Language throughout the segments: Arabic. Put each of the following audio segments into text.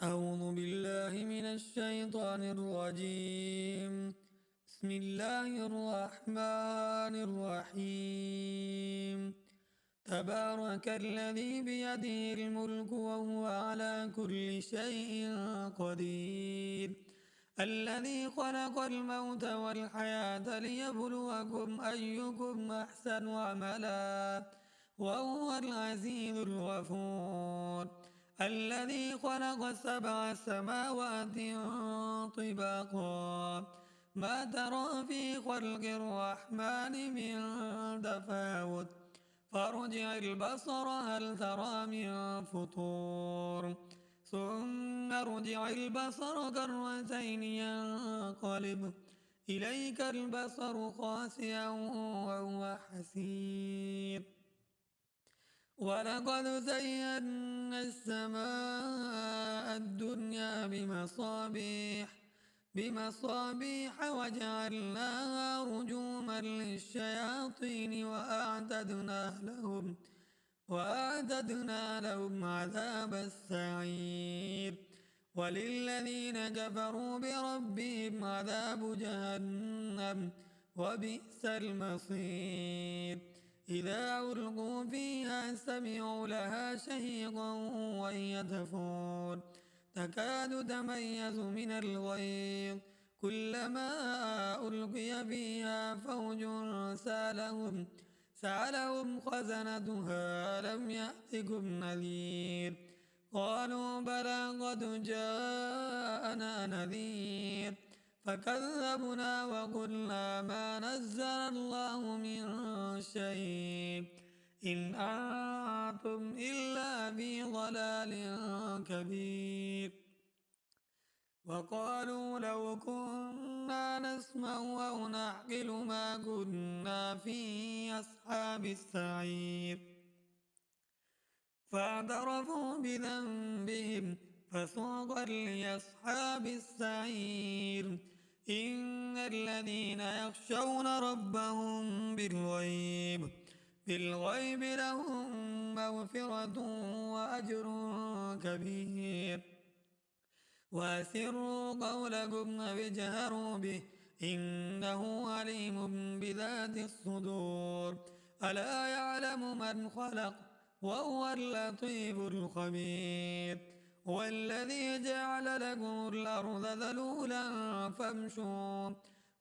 أعوذ بالله من الشيطان الرجيم. بسم الله الرحمن الرحيم. تبارك الذي بيده الملك وهو على كل شيء قدير. الذي خلق الموت والحياة ليبلوكم أيكم أحسن عملا وهو العزيز الغفور. الذي خلق 7 سماوات طباقا ما ترى في خلق الرحمن من تفاوت فارجع البصر هل ترى من فطور ثم ارجع البصر كرتين ينقلب إليك البصر خاسئا وهو حسير. ولقد زينا السماء الدنيا بمصابيح وجعلناها رجوما للشياطين وأعتدنا لهم عذاب السعير. وللذين كفروا بربهم عذاب جهنم وبئس المصير. إذا ألقوا فيها سمعوا لها شهيقا وهي تفور تكاد تميز من الغيظ كلما ألقي فيها فوج سألهم خزنتها ألم يأتكم نذير قالوا بلى قد جاءنا نذير فكذبنا وقلنا ما نزل الله من شيء إن أنتم إلا في ضلال كبير. وقالوا لو كنا نسمع أو نعقل ما كنا في أصحاب السعير فاعترفوا بذنبهم فسوقا لأصحاب السعير. إن الذين يخشون ربهم بالغيب لهم مغفرة وأجر كبير. وأسروا قولكم أو اجهروا به إنه عليم بذات الصدور. ألا يعلم من خلق وهو اللطيف الخبير. هو الذي جعل لكم الأرض ذلولا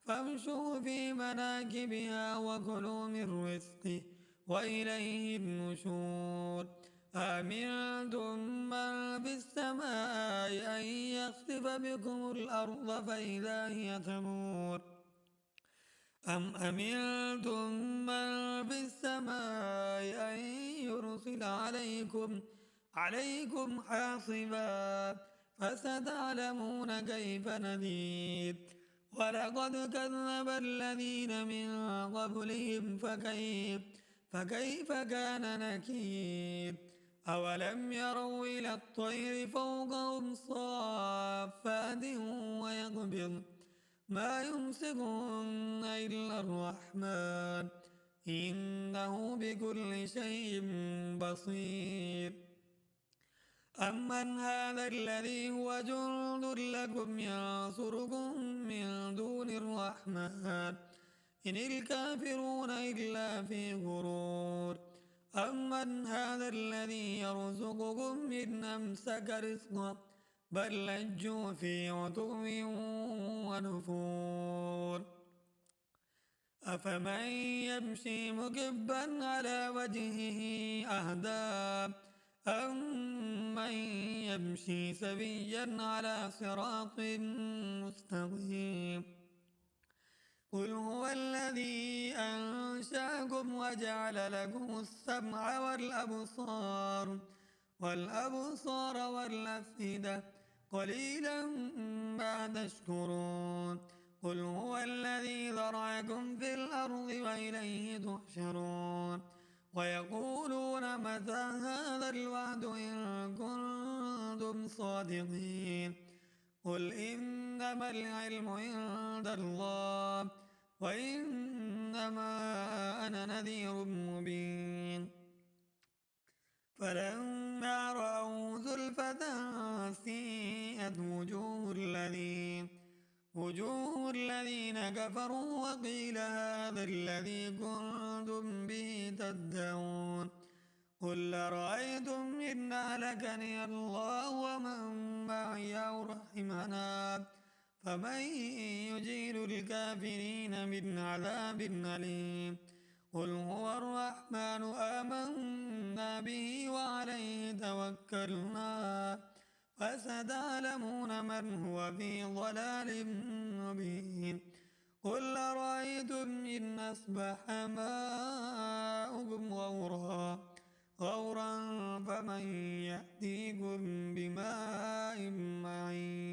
فامشوا في مناكبها وكلوا من رزقه وإليه النشور. أأمنتم من في السماء أن يخسف بكم الأرض فإذا هي تمور أم أمنتم من في السماء أن يرسل عليكم حاصبا فستعلمون كيف نذير. ولقد كذب الذين من قبلهم فكيف كان نكير. أولم يروا إلى الطير فوقهم صافات ويقبض ما يمسكهن إلا الرحمن إنه بكل شيء بصير. أمن هذا الذي هو جند لكم ينصركم من دون الرحمن إن الكافرون إلا في غرور. أمن هذا الذي يرزقكم إن أمسك رزقه بل لجوا في عتو ونفور. أفمن يمشي مكبا على وجهه أهدى أمن يمشي سويا على صراط مستقيم. قل هو الذي أنشأكم وجعل لكم السمع والأبصار والأفئدة قليلا ما تشكرون. قل هو الذي ذرأكم في الأرض وإليه تحشرون. ويقولون متى هذا الوعد إن كنتم صادقين. قل إنما العلم عند الله وإنما أنا نذير مبين. فلما رأوا زلفة وجلت وجوه الذين كفروا وقيل هذا الذي كنتم به تدعون قل أرأيتم إن أهلكني الله ومن معي أو رحمنا فمن يجير الكافرين من عذاب أليم قل هو الرحمن آمنا به وعليه توكلنا فستعلمون من هو في ضلال مبين قل أرأيتم إن أصبح ماؤكم غورا فمن يأتيكم بماء معين